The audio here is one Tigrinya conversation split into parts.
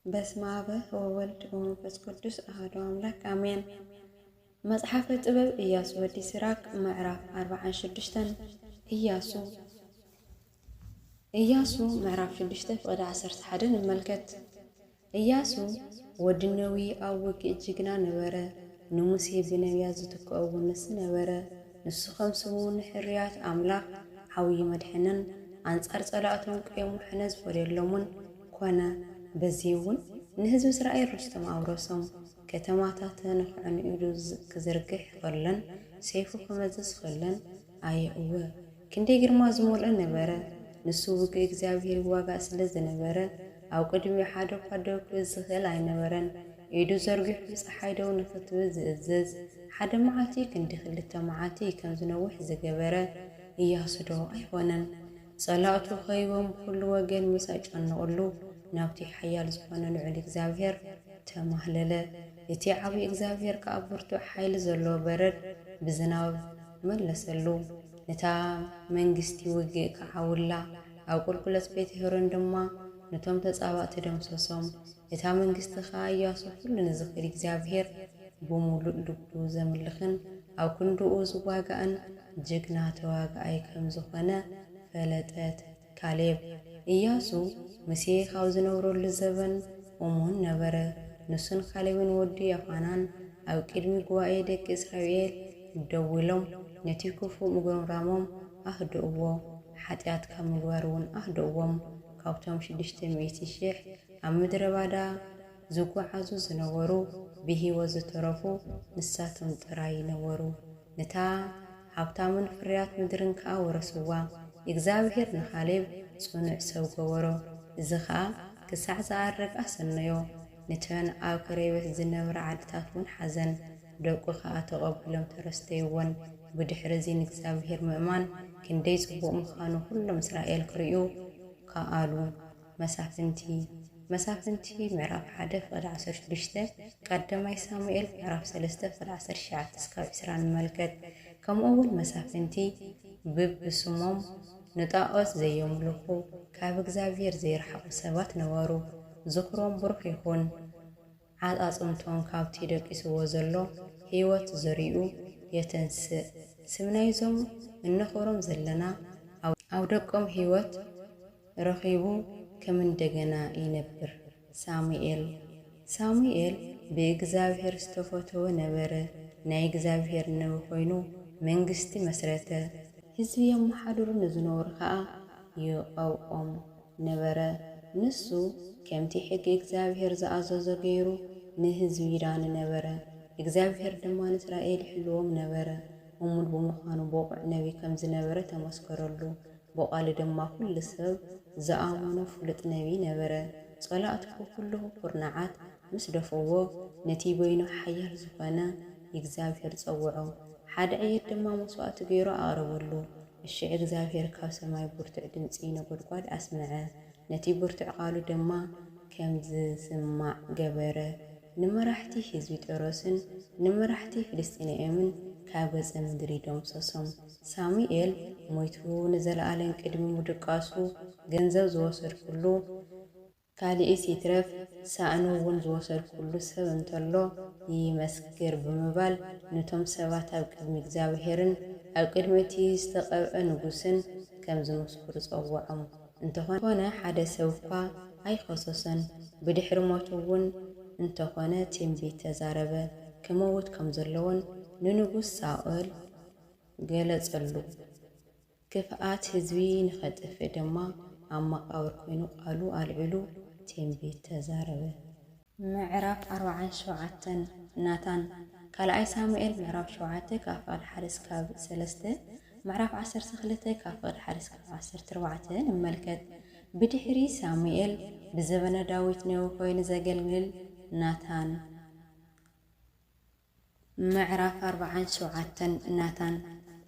በስመ አብ ወወልድ ወመንፈስ ቅዱስ አሐዱ አምላክ አሜን። መጽሐፈ ጥበብ ኢያሱ ወዲ ሲራክ ምዕራፍ 46 ኢያሱ ምዕራፍ 6 ፍቅድ 11 ንመልከት። ኢያሱ ወዲ ነዊ ኣብ ውግእ ጅግና ነበረ። ንሙሴ ብነቢያት ዝትከአዎ ንስ ነበረ። ንሱ ከም ስሙ ንሕርያት ኣምላኽ ዓብዪ መድሕንን አንጻር ጸላእቶም ቅየሙ ሕነ ዝፈልየሎምን ኮነ። በዚውን ንህዝብ እስራኤል ርስቶም ኣውረሶም። ከተማታትን ንኽዕኑ ኢሉ ክዝርግሕ ከለን ሰይፉ ክመዝዝ ከለን ኣየእወ ክንደይ ግርማ ዝመልኦ ነበረ። ንሱ ውግእ እግዚኣብሔር ይዋጋእ ስለ ዝነበረ ኣብ ቅድሚኡ ሓደ እኳ ደው ክብል ዝኽእል ኣይነበረን። ኢዱ ዘርጊሑ ፀሓይ ደው ንኽትብል ዝእዘዝ ሓደ መዓልቲ ክንዲ 2 መዓልቲ ከም ዝነውሕ ዝገበረ ኢያሱ ዶ ኣይኮነን። ጸላእቱ ኸይቦም ብኩሉ ወገን ምስ ኣጨነቕሉ ናብቲ ሓያል ዝኾነ ልዑል እግዚኣብሔር ተማህለለ። እቲ ዓብዪ እግዚኣብሔር ከዓ ብርቱዕ ሓይሊ ዘለዎ በረድ ብዝናብ መለሰሉ። ነታ መንግስቲ ውግእ ከዓውላ ኣብ ቁልቁለት ቤት ሄሮን ድማ ነቶም ተጻባእቲ ደምሰሶም። እታ መንግስቲ ከዓ ኢያሱ ኩሉ ንዝኽእል እግዚኣብሔር ብሙሉእ ልቡ ዘምልኽን ኣብ ክንድኡ ዝዋጋእን ጅግና ተዋጋኣይ ከም ዝኾነ ፈለጠት። ካሌብ ኢያሱ ሙሴ ካብ ዝነብረሉ ዘበን እሙን ነበረ። ንሱን ካሌብን ወዲ ዮሓናን ኣብ ቅድሚ ጉባኤ ደቂ እስራኤል ደው ኢሎም ነቲ ክፉእ ምግባሮም ኣህድእዎ፣ ሓጢኣት ካብ ምግባር እውን ኣህድእዎም። ካብቶም 600,000 ኣብ ምድረ ባዳ ዝጓዓዙ ዝነበሩ ብሂወት ዝተረፉ ንሳቶም ጥራይ ነበሩ። ነታ ሃብታምን ፍርያት ምድርን ከዓ ወረስዋ። እግዚኣብሔር ንካሌብ ጽኑዕ ሰብ ገበሮ። እዚ ከዓ ክሳዕ ዝኣርግ ኣሰነዮ። ነተን ኣብ ከረቤት ዝነበራ ዓድታት እውን ሓዘን። ደቁ ከዓ ተቐብሎም ተረስተይዎን። ብድሕሪ እዚ ንእግዚኣብሔር ምእማን ክንደይ ጽቡቕ ምዃኑ ኩሎም እስራኤል ክርእዩ ከኣሉ። መሳፍንቲ ምዕራፍ 1 ፍቅዲ 16 ቀዳማይ ሳሙኤል ምዕራፍ 3 ፍቅዲ 19-20 ንመልከት። ከምኡውን መሳፍንቲ ብብስሞም ንጣዖት ዘየምልኹ ካብ እግዚኣብሔር ዘይረሓቑ ሰባት ነበሩ። ዝክሮም ብሩኽ ይኹን። ዓፃፅምቶም ካብቲ ደቂስዎ ዘሎ ህይወት ዘርእዩ የተንስእ። ስምናይዞም እነኽሮም ዘለና ኣብ ደቆም ህይወት ረኺቡ ከም እንደገና ይነብር። ሳሙኤል ብእግዚኣብሔር ዝተፈተወ ነበረ። ናይ እግዚኣብሔር ነቢ ኮይኑ መንግስቲ መስረተ። ህዝቢ የመሓድሩ ንዝነበሩ ከዓ ይቐብኦም ነበረ። ንሱ ከምቲ ሕጊ እግዚኣብሔር ዝኣዘዞ ገይሩ ንህዝቢ ይዳኒ ነበረ። እግዚኣብሔር ድማ ንእስራኤል ይሕልዎም ነበረ። እሙን ብምዃኑ በቑዕ ነቢ ከም ዝነበረ ተመስከረሉ። ብቓሊ ድማ ኩሉ ሰብ ዝኣመኖ ፍሉጥ ነቢ ነበረ። ጸላእቱ ኩሉ ኩርናዓት ምስ ደፈዎ ነቲ በይኑ ሓያል ዝኾነ እግዚኣብሔር ፀውዖ። ሓደ ዕየት ድማ መስዋእቲ ገይሩ ኣቕረበሉ። እሺዕ እግዚኣብሔር ካብ ሰማይ ብርቱዕ ድምፂ ነጎድጓድ ኣስምዐ። ነቲ ብርቱዕ ቃሉ ድማ ከም ዝስማዕ ገበረ። ንመራሕቲ ህዝቢ ጢሮስን ንመራሕቲ ፍልስጥኤምን ካብ ገጸ ምድሪ ደምሰሶም። ሳሙኤል ሞይቱ ንዘለኣለን ቅድሚ ምድቃሱ ገንዘብ ዝወሰድ ኩሉ ካልእ ይትረፍ። ሳእኑ እውን ዝወሰድ ኩሉ ሰብ እንተሎ ይመስክር ብምባል ነቶም ሰባት ኣብ ቅድሚ እግዚኣብሔርን ኣብ ቅድሚ እቲ ዝተቐብአ ንጉስን ከም ዝመስክሩ ፀውዖም። እንተኾነ ሓደ ሰብ እኳ ኣይኸሰሰን። ብድሕሪ ሞቱ እውን እንተኾነ ትንቢት ተዛረበ። ክመውት ከም ዘለዎን ንንጉስ ሳኦል ገለጸሉ። ክፍኣት ህዝቢ ንኸጥፍእ ድማ ኣብ መቃብር ኮይኑ ቃሉ ኣልዒሉ ትንቢት ተዛረበ። ምዕራፍ 47 ናታን ካልኣይ ሳሙኤል ምዕራፍ 7 ካብ ፍቅዲ 1-3 ምዕራፍ 12 ካብ ፍቅዲ 1-14 ንመልከት። ብድሕሪ ሳሙኤል ብዘበነ ዳዊት ነቢ ኮይኑ ዘገልግል ናታን። ምዕራፍ 47 ናታን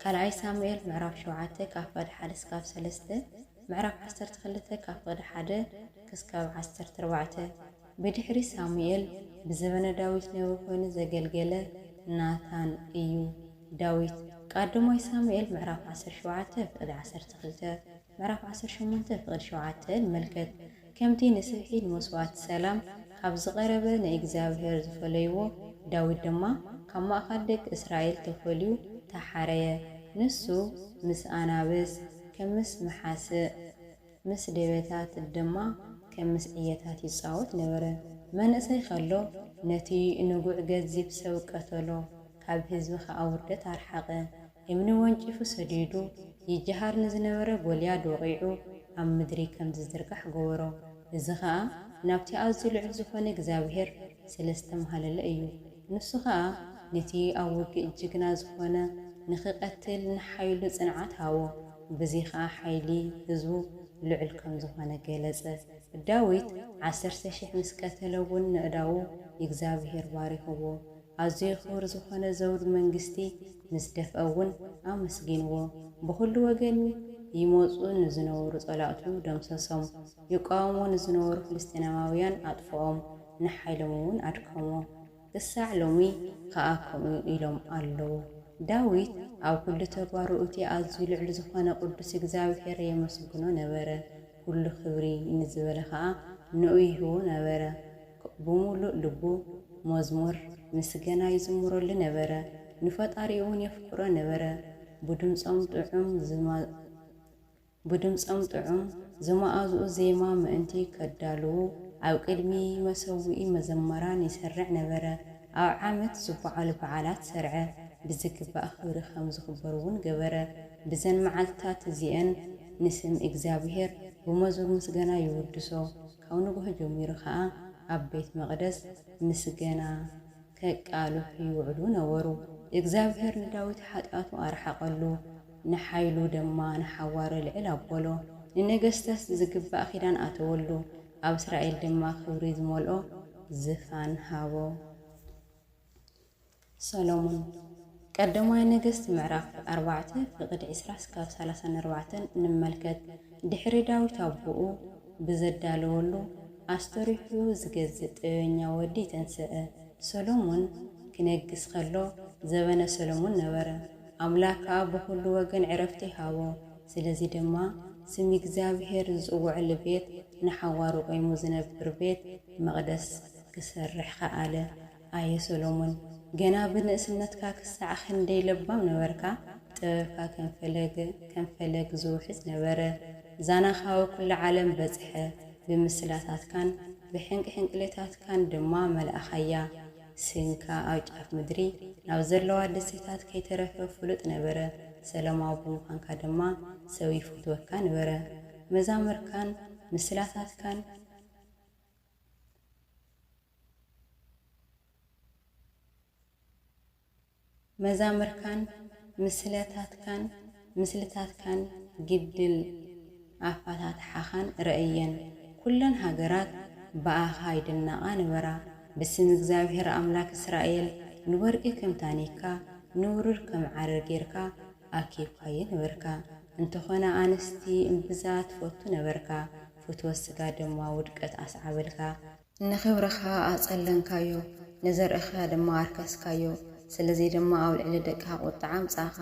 ካልኣይ ሳሙኤል ምዕራፍ 7 ካብ ፍቅዲ 1-3 ምዕራፍ 12 ካብ ፍቅዲ 1-14 ብድሕሪ ሳሙኤል ብዘበነ ዳዊት ነቢ ኮይኑ ዘገልገለ ናታን እዩ። ዳዊት ቀዳማይ ሳሙኤል ምዕራፍ 17 ፍቅዲ 12 ምዕራፍ 18 ፍቅዲ 7 ንመልከት። ከምቲ ንስብሒ ንመስዋዕቲ ሰላም ካብ ዝቐረበ ናይ እግዚአብሔር ዝፈለይዎ ዳዊት ድማ ካብ ማእኸል ደቂ እስራኤል ተፈልዩ ተሓረየ። ንሱ ምስ ኣናብስ ከም ምስ መሓስእ ምስ ደበታት ድማ ከም ምስ ዕየታት ይጻወት ነበረ። መንእሰይ ከሎ ነቲ ንጉዕ ገዚፍ ሰብ ቀተሎ፣ ካብ ህዝቢ ከዓ ውርደት ኣርሓቐ። እምኒ ወንጪፉ ሰዲዱ ይጀሃር ንዝነበረ ጎልያድ ወቂዑ ኣብ ምድሪ ከም ዝዝርጋሕ ገበሮ። እዚ ከዓ ናብቲ ኣዝዩ ልዑል ዝኾነ እግዚአብሔር ስለዝተማሃለለ እዩ። ንሱ ከዓ ነቲ ኣብ ውግእ ጅግና ዝኾነ ንኽቐትል ንሓይሉ ጽንዓት ሃቦ። በዚ ከዓ ሓይሊ ህዝቡ ልዑል ከም ዝኾነ ገለጸ። ዳዊት 10,000 ምስ ቀተለውን ንእዳዉ እግዚአብሔር ባሪኽዎ። ኣዝዩ ክቡር ዝኾነ ዘውድ መንግስቲ ምስ ደፍአውን ኣመስጊንዎ። ብኩሉ ወገን ይመፁ ንዝነበሩ ጸላእቱ ደምሰሶም፣ ይቃወሙ ንዝነበሩ ፍልስጤናውያን ኣጥፍኦም፣ ንሓይሎም እውን ኣድከሞ። ክሳዕ ሎሚ ከዓ ከምኡ ኢሎም ኣለዉ። ዳዊት ኣብ ኩሉ ተግባሩ እቲ ኣዝዩ ልዑል ዝኾነ ቅዱስ እግዚአብሔር የመስግኖ ነበረ። ኩሉ ክብሪ ንዝበለ ከዓ ንኡ ይህቦ ነበረ። ብሙሉእ ልቡ መዝሙር ምስገና ይዝምረሉ ነበረ። ንፈጣሪኡ እውን የፍቅሮ ነበረ። ብድምፆም ጥዑም ዝማኣዝኡ ዜማ ምእንቲ ከዳልዉ ኣብ ቅድሚ መሰዊኢ መዘመራን ይሰርዕ ነበረ። ኣብ ዓመት ዝበዓሉ በዓላት ሰርዐ። ብዝግባእ ክብሪ ከም ዝኽበር እውን ገበረ። ብዘን መዓልትታት እዚአን ንስም እግዚአብሔር ብመዝሙር ምስገና ይውድሶ። ካብ ንጉሆ ጀሚሩ ከዓ ኣብ ቤት መቕደስ ምስገና ከቃልሑ ይውዕሉ ነበሩ። እግዚአብሔር ንዳዊት ሓጢኣቱ ኣርሓቐሉ፣ ንሓይሉ ድማ ንሓዋረ ልዕል ኣበሎ። ንነገስታት ዝግባእ ኺዳን ኣተወሉ፣ ኣብ እስራኤል ድማ ክብሪ ዝመልኦ ዝፋን ሃቦ። ሰሎሞን ቀዳማይ ነገሥት ምዕራፍ 4 ፍቅዲ 20-34 እንመልከት። ድሕሪ ዳዊት ኣቦኡ ብዘዳለወሉ ኣስተሪሑ ዝገዝእ ጥበበኛ ወዲ ተንስአ። ሰሎሞን ክነግስ ከሎ ዘበነ ሰሎሞን ነበረ። ኣምላክ ከዓ ብኩሉ ወገን ዕረፍቲ ሃቦ። ስለዚ ድማ ስም እግዚአብሔር ዝጽውዕሉ ቤት ንሓዋሩ ቆይሙ ዝነብር ቤት መቕደስ ክሰርሕ ከኣለ። ኣየ ሰሎሞን ገና ብንእስነትካ ክሳዕ ክንደይ ለባም ነበርካ። ጥበብካ ከም ፈለግ ዝውሕዝ ነበረ። ዛናኻ ኩሉ ዓለም በጽሐ። ብምስላታትካን ብሕንቂ ሕንቅሌታትካን ድማ መልእኻያ። ስንካ ኣብ ጫፍ ምድሪ ናብ ዘለዋ ደሴታት ከይተረፈ ፍሉጥ ነበረ። ሰላማዊ ብምዃንካ ድማ ሰብ ይፍትወካ ነበረ። መዛምርካን ምስልታትካን ግድል ኣፋታትሓኻን ረእየን። ኩለን ሃገራት በኣኻ ይድነቓ ነበራ። ብስም እግዚአብሔር ኣምላክ እስራኤል ንወርቂ ከም ታኒካ ንውሩር ከም ዓረር ጌርካ ኣኪብካየ ነበርካ። እንተኾነ ኣንስቲ እምብዛ ትፈቱ ነበርካ። ፍትወት ስጋ ድማ ውድቀት ኣስዓበልካ። ንኽብርኻ ኣጸለንካዮ፣ ንዘርእኻ ድማ ኣርከስካዮ። ስለዚ ድማ ኣብ ልዕሊ ደቅኻ ቁጣ ኣምጻኻ፣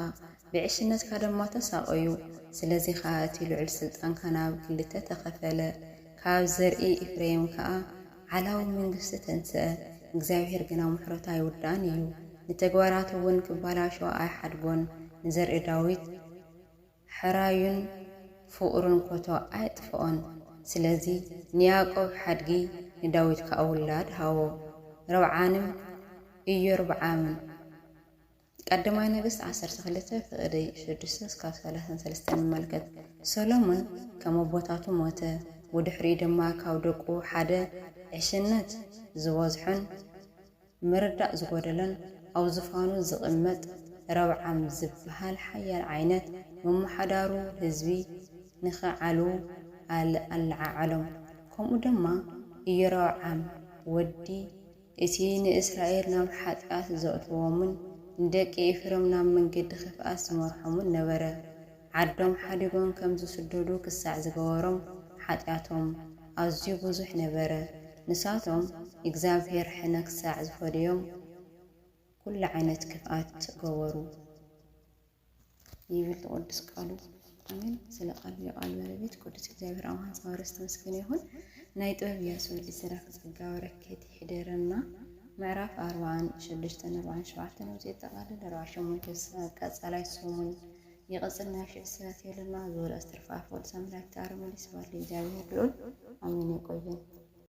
ብዕሽነትካ ድማ ተሳቐዩ። ስለዚ ከዓ እቲ ልዑል ስልጣንካ ናብ ክልተ ተኸፈለ። ካብ ዘርኢ ኤፍሬም ከዓ ዓላዊ መንግስቲ ተንስአ። እግዚአብሔር ግና ምሕረቱ ኣይውዳእን እዩ፣ ንተግባራቱ እውን ክባላሾ ኣይሓድጎን። ንዘርኢ ዳዊት ሕራዩን ፍቕሩን ኮቶ ኣይጥፍኦን። ስለዚ ንያዕቆብ ሓድጊ ንዳዊት ከዓ ውላድ ሃቦ፣ ረብዓንም ኢዮርብዓምን። ቀዳማይ ነገሥት 12 ፍቅዲ 6-33 እንመልከት። ሰሎሞን ከም ኣቦታቱ ሞተ። ወድሕሪኡ ድማ ካብ ደቁ ሓደ ዕሽነት ዝበዝሖን ምርዳእ ዝጎደለን ኣብ ዝፋኑ ዝቕመጥ ረብዓም ዝበሃል ሓያል ዓይነት መመሓዳሩ ህዝቢ ንኽዓሉ ኣለዓዓሎም። ከምኡ ድማ ኢዮርብዓም ወዲ እቲ ንእስራኤል ናብ ሓጢኣት ዘእትዎምን ንደቂ ኤፍሬም ናብ መንገዲ ክፍኣት ዝመርሖምን ነበረ። ዓዶም ሓዲጎም ከም ዝስደዱ ክሳዕ ዝገበሮም ሓጢኣቶም ኣዝዩ ብዙሕ ነበረ። ንሳቶም እግዚአብሔር ሕነ ክሳዕ ዝፈደዮም ኩሉ ዓይነት ክፍኣት ገበሩ ይብል ቅዱስ ቃሉ። አሜን። ስለ ቃሉ የቃል ባለቤት ቅዱስ እግዚአብሔር አምላክ ተመስገን ይሁን። ናይ ጥበብ ኢያሱ ወዲ ስራክ ጸጋ በረከት ይሕደረና ምዕራፍ 46-47 ውፅኢት ጠቃልል 48 ቀጻላይ ሰሙን يقصنا شيء سات يلنا زول استرفاف والسمرة كتار مليس والي جاوي الرول أمين يقولون